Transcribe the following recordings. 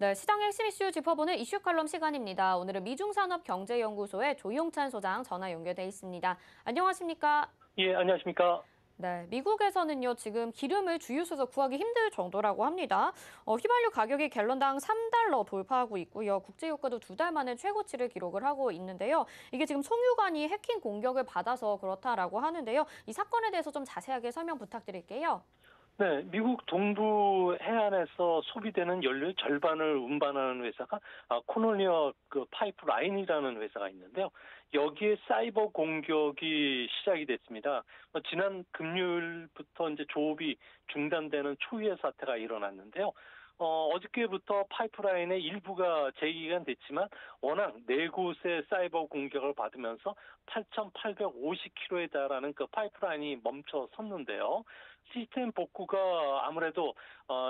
네, 시장 핵심 이슈 짚어보는 이슈 칼럼 시간입니다. 오늘은 미중산업경제연구소의 조용찬 소장 전화 연결돼 있습니다. 안녕하십니까? 예, 안녕하십니까? 네, 미국에서는요, 지금 기름을 주유소에서 구하기 힘들 정도라고 합니다. 휘발유 가격이 갤런당 3달러 돌파하고 있고요. 국제유가도 2달 만에 최고치를 기록을 하고 있는데요. 이게 지금 송유관이 해킹 공격을 받아서 그렇다라고 하는데요. 이 사건에 대해서 좀 자세하게 설명 부탁드릴게요. 네, 미국 동부 해안에서 소비되는 연료의 절반을 운반하는 회사가 코노리어 파이프라인이라는 회사가 있는데요. 여기에 사이버 공격이 시작이 됐습니다. 지난 금요일부터 이제 조업이 중단되는 초유의 사태가 일어났는데요. 어저께부터 파이프라인의 일부가 재개가 됐지만 워낙 네 곳의 사이버 공격을 받으면서 8,850km에 달하는 그 파이프라인이 멈춰 섰는데요. 시스템 복구가 아무래도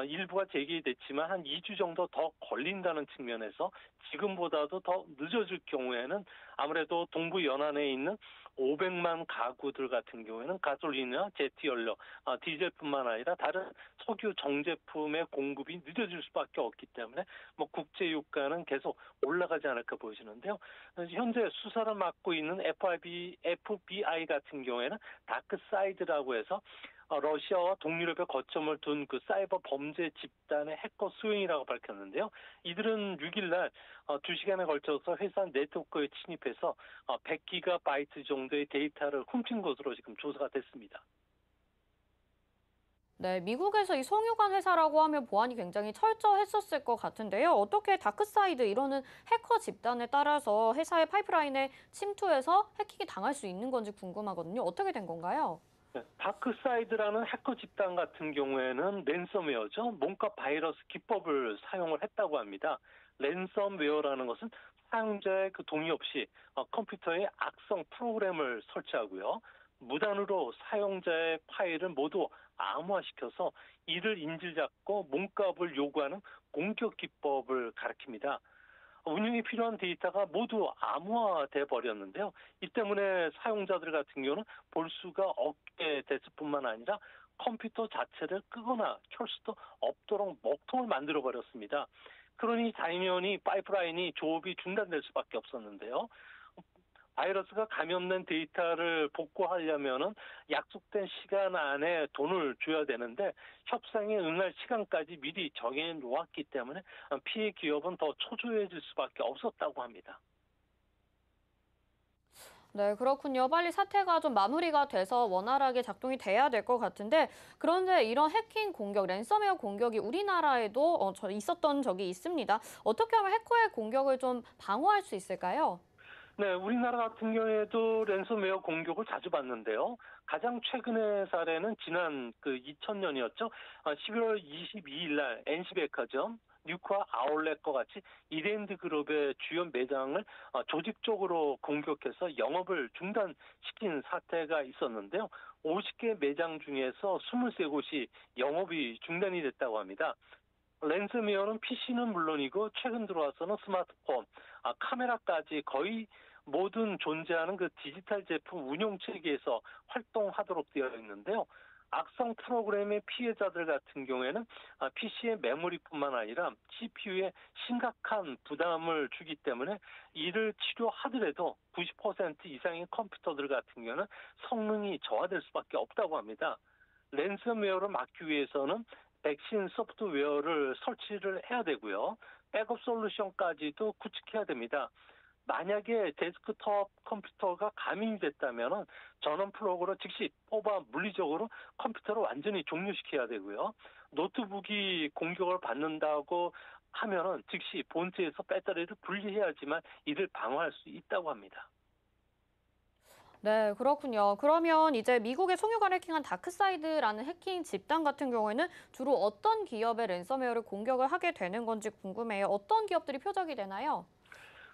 일부가 재개됐지만 한 2주 정도 더 걸린다는 측면에서 지금보다도 더 늦어질 경우에는 아무래도 동부 연안에 있는 500만 가구들 같은 경우에는 가솔린이나 제트 연료, 디젤뿐만 아니라 다른 석유 정제품의 공급이 늦어질 수밖에 없기 때문에 뭐 국제 유가는 계속 올라가지 않을까 보여지는데요. 현재 수사를 맡고 있는 FBI 같은 경우에는 다크사이드라고 해서 러시아와 동유럽에 거점을 둔 그 사이버 범죄 집단의 해커 수행이라고 밝혔는데요. 이들은 6일날 2시간에 걸쳐서 회사 네트워크에 침입해서 100기가바이트 정도의 데이터를 훔친 것으로 지금 조사가 됐습니다. 네, 미국에서 이 송유관 회사라고 하면 보안이 굉장히 철저했었을 것 같은데요. 어떻게 다크사이드 이러는 해커 집단에 따라서 회사의 파이프라인에 침투해서 해킹이 당할 수 있는 건지 궁금하거든요. 어떻게 된 건가요? 네, 다크사이드라는 해커 집단 같은 경우에는 랜섬웨어죠. 몸값 바이러스 기법을 사용을 했다고 합니다. 랜섬웨어라는 것은 사용자의 그 동의 없이 컴퓨터에 악성 프로그램을 설치하고요. 무단으로 사용자의 파일을 모두 암호화시켜서 이를 인질잡고 몸값을 요구하는 공격 기법을 가리킵니다. 운영이 필요한 데이터가 모두 암호화돼 버렸는데요. 이 때문에 사용자들 같은 경우는 볼 수가 없게 됐을 뿐만 아니라 컴퓨터 자체를 끄거나 켤 수도 없도록 먹통을 만들어 버렸습니다. 그러니 당연히 파이프라인이 조업이 중단될 수밖에 없었는데요. 바이러스가 감염된 데이터를 복구하려면은 약속된 시간 안에 돈을 줘야 되는데 협상에 응할 시간까지 미리 정해 놓았기 때문에 피해 기업은 더 초조해질 수밖에 없었다고 합니다. 네, 그렇군요. 빨리 사태가 좀 마무리가 돼서 원활하게 작동이 돼야 될 것 같은데, 그런데 이런 해킹 공격, 랜섬웨어 공격이 우리나라에도 있었던 적이 있습니다. 어떻게 하면 해커의 공격을 좀 방어할 수 있을까요? 네, 우리나라 같은 경우에도 랜섬웨어 공격을 자주 받는데요. 가장 최근의 사례는 지난 그 2000년이었죠. 11월 22일 날 NC백화점, 뉴카 아울렛과 같이 이랜드 그룹의 주요 매장을 조직적으로 공격해서 영업을 중단시킨 사태가 있었는데요. 50개 매장 중에서 23곳이 영업이 중단이 됐다고 합니다. 랜섬웨어는 PC는 물론이고 최근 들어와서는 스마트폰, 카메라까지 거의 모든 존재하는 그 디지털 제품 운용 체계에서 활동하도록 되어 있는데요. 악성 프로그램의 피해자들 같은 경우에는 PC의 메모리뿐만 아니라 CPU에 심각한 부담을 주기 때문에 이를 치료하더라도 90% 이상의 컴퓨터들 같은 경우는 성능이 저하될 수밖에 없다고 합니다. 랜섬웨어를 막기 위해서는 백신 소프트웨어를 설치를 해야 되고요. 백업 솔루션까지도 구축해야 됩니다. 만약에 데스크톱 컴퓨터가 감염이 됐다면 전원 플러그로 즉시 뽑아 물리적으로 컴퓨터를 완전히 종료시켜야 되고요. 노트북이 공격을 받는다고 하면은 즉시 본체에서 배터리를 분리해야지만 이를 방어할 수 있다고 합니다. 네, 그렇군요. 그러면 이제 미국의 송유관 해킹한 다크사이드라는 해킹 집단 같은 경우에는 주로 어떤 기업의 랜섬웨어를 공격을 하게 되는 건지 궁금해요. 어떤 기업들이 표적이 되나요?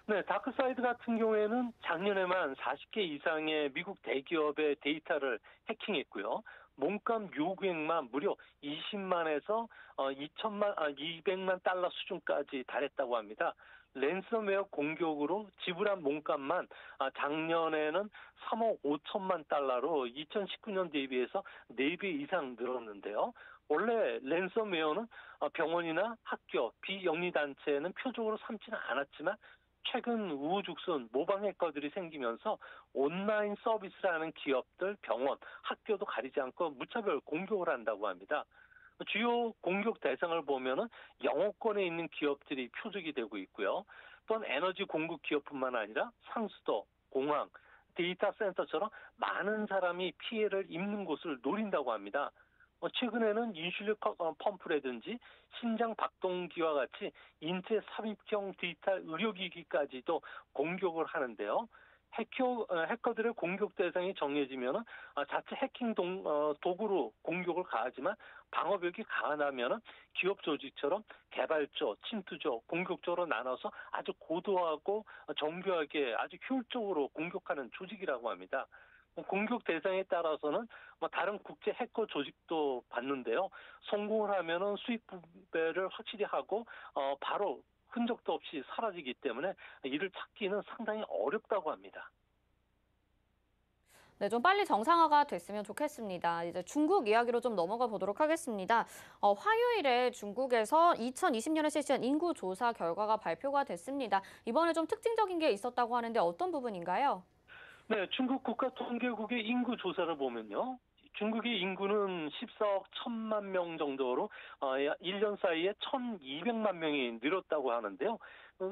네, 다크사이드 같은 경우에는 작년에만 40개 이상의 미국 대기업의 데이터를 해킹했고요. 몸값 요구액만 무려 20만에서 200만 달러 수준까지 달했다고 합니다. 랜섬웨어 공격으로 지불한 몸값만 작년에는 3억 5천만 달러로 2019년 대비해서 4배 이상 늘었는데요. 원래 랜섬웨어는 병원이나 학교, 비영리단체는 표적으로 삼지는 않았지만 최근 우후죽순 모방 해커들이 생기면서 온라인 서비스를 하는 기업들, 병원, 학교도 가리지 않고 무차별 공격을 한다고 합니다. 주요 공격 대상을 보면은 영어권에 있는 기업들이 표적이 되고 있고요. 또한 에너지 공급 기업뿐만 아니라 상수도, 공항, 데이터 센터처럼 많은 사람이 피해를 입는 곳을 노린다고 합니다. 최근에는 인슐린 펌프라든지 심장 박동기와 같이 인체 삽입형 디지털 의료기기까지도 공격을 하는데요. 해커들의 공격 대상이 정해지면은 자체 해킹 도구로 공격을 가하지만 방어벽이 강하다면은 기업 조직처럼 개발조, 침투조, 공격조로 나눠서 아주 고도하고 정교하게 아주 효율적으로 공격하는 조직이라고 합니다. 공격 대상에 따라서는 다른 국제 해커 조직도 받는데요. 성공을 하면은 수익 분배를 확실히 하고 바로 흔적도 없이 사라지기 때문에 이를 찾기는 상당히 어렵다고 합니다. 네, 좀 빨리 정상화가 됐으면 좋겠습니다. 이제 중국 이야기로 좀 넘어가 보도록 하겠습니다. 화요일에 중국에서 2020년에 실시한 인구 조사 결과가 발표가 됐습니다. 이번에 좀 특징적인 게 있었다고 하는데 어떤 부분인가요? 네, 중국 국가통계국의 인구 조사를 보면요. 중국의 인구는 14억 1천만 명 정도로 1년 사이에 1,200만 명이 늘었다고 하는데요.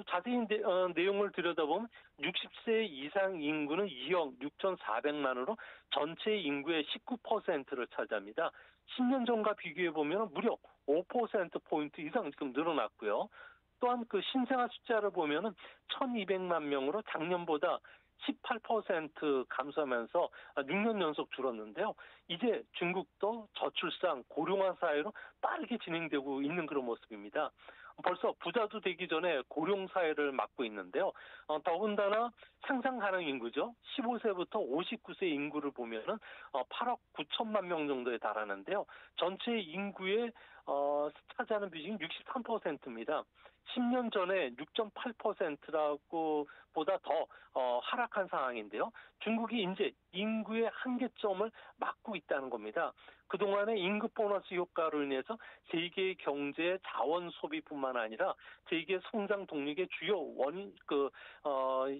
자세히 내용을 들여다보면 60세 이상 인구는 2억 6,400만으로 전체 인구의 19%를 차지합니다. 10년 전과 비교해 보면 무려 5%포인트 이상 지금 늘어났고요. 또한 그 신생아 숫자를 보면은 1,200만 명으로 작년보다 18% 감소하면서 6년 연속 줄었는데요. 이제 중국도 저출산, 고령화 사회로 빠르게 진행되고 있는 그런 모습입니다. 벌써 부자도 되기 전에 고령 사회를 맞고 있는데요. 더군다나 상상 가능 인구죠. 15세부터 59세 인구를 보면은 8억 9천만 명 정도에 달하는데요. 전체 인구의 차지하는 비중이 63%입니다. 10년 전에 6.8%라고 보다 더 하락한 상황인데요. 중국이 이제 인구의 한계점을 막고 있다는 겁니다. 그동안의 임금 보너스 효과로 인해서 세계 경제의 자원 소비뿐만 아니라 세계 성장 동력의 주요 원인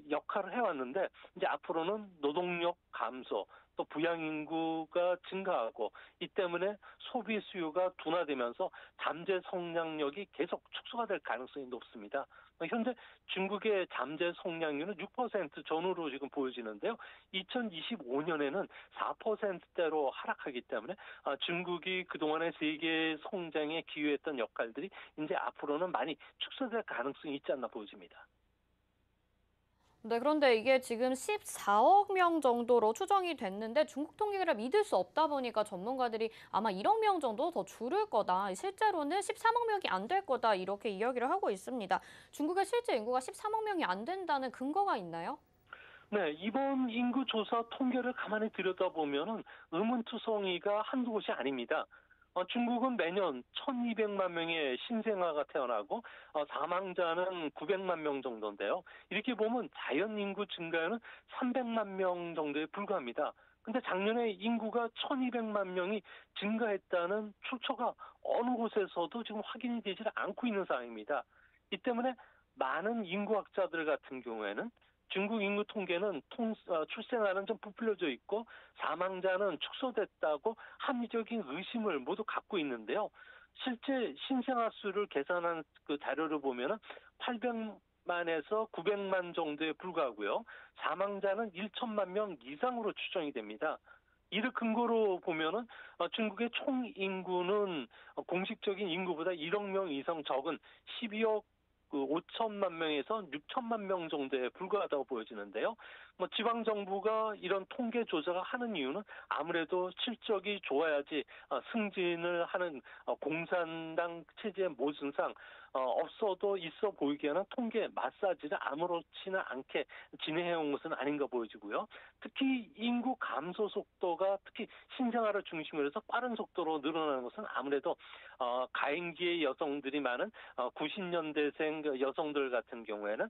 역할을 해왔는데 이제 앞으로는 노동력 감소 또 부양 인구가 증가하고 이 때문에 소비 수요가 둔화되면서 잠재 성장력이 계속 축소가 될 가능성이 높습니다. 현재 중국의 잠재 성장률은 6% 전후로 지금 보여지는데요. 2025년에는 4%대로 하락하기 때문에 중국이 그동안의 세계 성장에 기여했던 역할들이 이제 앞으로는 많이 축소될 가능성이 있지 않나 보여집니다. 네, 그런데 이게 지금 14억 명 정도로 추정이 됐는데 중국 통계를 믿을 수 없다 보니까 전문가들이 아마 1억 명 정도 더 줄을 거다. 실제로는 13억 명이 안 될 거다. 이렇게 이야기를 하고 있습니다. 중국의 실제 인구가 13억 명이 안 된다는 근거가 있나요? 네, 이번 인구 조사 통계를 가만히 들여다보면은 의문투성이가 한두 곳이 아닙니다. 중국은 매년 1,200만 명의 신생아가 태어나고 사망자는 900만 명 정도인데요. 이렇게 보면 자연 인구 증가율은 300만 명 정도에 불과합니다. 근데 작년에 인구가 1,200만 명이 증가했다는 출처가 어느 곳에서도 지금 확인이 되지 않고 있는 상황입니다. 이 때문에 많은 인구학자들 같은 경우에는 중국 인구 통계는 출생아는 좀 부풀려져 있고 사망자는 축소됐다고 합리적인 의심을 모두 갖고 있는데요. 실제 신생아 수를 계산한 그 자료를 보면은 800만에서 900만 정도에 불과하고요. 사망자는 1천만 명 이상으로 추정이 됩니다. 이를 근거로 보면은 중국의 총 인구는 공식적인 인구보다 1억 명 이상 적은 12억 5천만 명에서 6천만 명 정도에 불과하다고 보여지는데요. 지방 정부가 이런 통계 조사를 하는 이유는 아무래도 실적이 좋아야지 승진을 하는 공산당 체제의 모순상 없어도 있어 보이게 하는 통계 마사지를 아무렇지는 않게 진행해온 것은 아닌가 보여지고요. 특히 인구 감소 속도가 특히 신생아를 중심으로 해서 빠른 속도로 늘어나는 것은 아무래도 가임기의 여성들이 많은 90년대생 여성들 같은 경우에는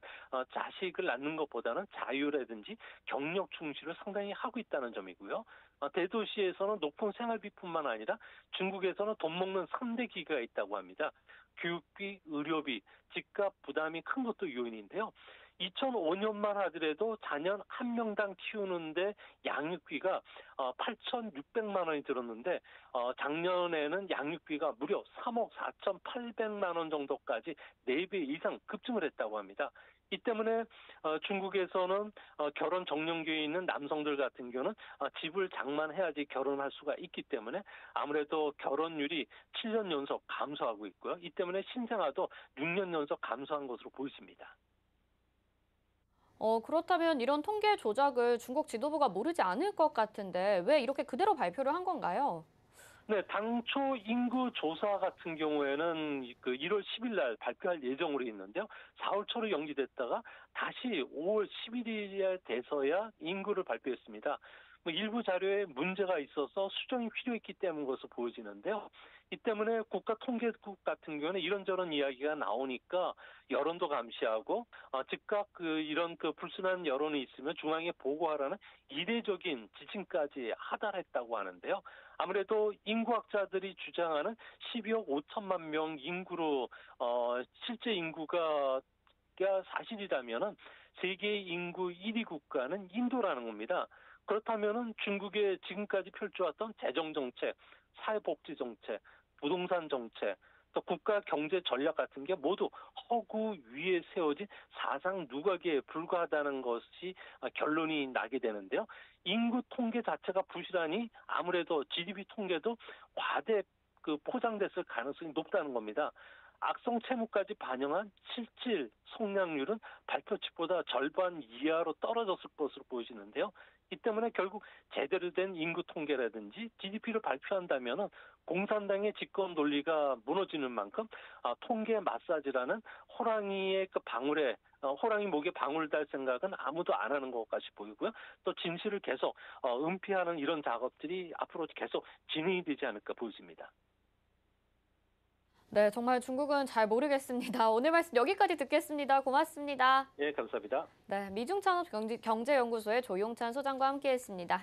자식을 낳는 것보다는 자유라든지 경력 충실을 상당히 하고 있다는 점이고요. 대도시에서는 높은 생활비뿐만 아니라 중국에서는 돈 먹는 3대 기가 있다고 합니다. 교육비, 의료비, 집값 부담이 큰 것도 요인인데요. 2005년만 하더라도 자녀 한 명당 키우는데 양육비가 8,600만 원이 들었는데 작년에는 양육비가 무려 3억 4,800만 원 정도까지 4배 이상 급증을 했다고 합니다. 이 때문에 중국에서는 결혼 적령기에 있는 남성들 같은 경우는 집을 장만해야지 결혼할 수가 있기 때문에 아무래도 결혼율이 7년 연속 감소하고 있고요. 이 때문에 신생아도 6년 연속 감소한 것으로 보입니다. 그렇다면 이런 통계 조작을 중국 지도부가 모르지 않을 것 같은데 왜 이렇게 그대로 발표를 한 건가요? 네, 당초 인구 조사 같은 경우에는 그 1월 10일 날 발표할 예정으로 있는데요. 4월 초로 연기됐다가 다시 5월 11일에 돼서야 인구를 발표했습니다. 뭐 일부 자료에 문제가 있어서 수정이 필요했기 때문인 것으로 보여지는데요. 이 때문에 국가통계국 같은 경우는 이런저런 이야기가 나오니까 여론도 감시하고 즉각 이런 불순한 여론이 있으면 중앙에 보고하라는 이례적인 지침까지 하달했다고 하는데요. 아무래도 인구학자들이 주장하는 12억 5천만 명 인구로 실제 인구가 사실이라면은 세계 인구 1위 국가는 인도라는 겁니다. 그렇다면은 중국의 지금까지 펼쳐왔던 재정 정책, 사회복지 정책, 부동산 정책, 또 국가 경제 전략 같은 게 모두 허구 위에 세워진 사상 누각에 불과하다는 것이 결론이 나게 되는데요. 인구 통계 자체가 부실하니 아무래도 GDP 통계도 과대 포장됐을 가능성이 높다는 겁니다. 악성 채무까지 반영한 실질 성장률은 발표치보다 절반 이하로 떨어졌을 것으로 보여지는데요. 이 때문에 결국 제대로 된 인구 통계라든지 GDP를 발표한다면은 공산당의 집권 논리가 무너지는 만큼 통계 마사지라는 호랑이의 방울에 호랑이 목에 방울 달 생각은 아무도 안 하는 것 같이 보이고요. 또 진실을 계속 은폐하는 이런 작업들이 앞으로 계속 진행이 되지 않을까 보여집니다. 네, 정말 중국은 잘 모르겠습니다. 오늘 말씀 여기까지 듣겠습니다. 고맙습니다. 예, 감사합니다. 네, 미중창업 경제연구소의 조용찬 소장과 함께했습니다.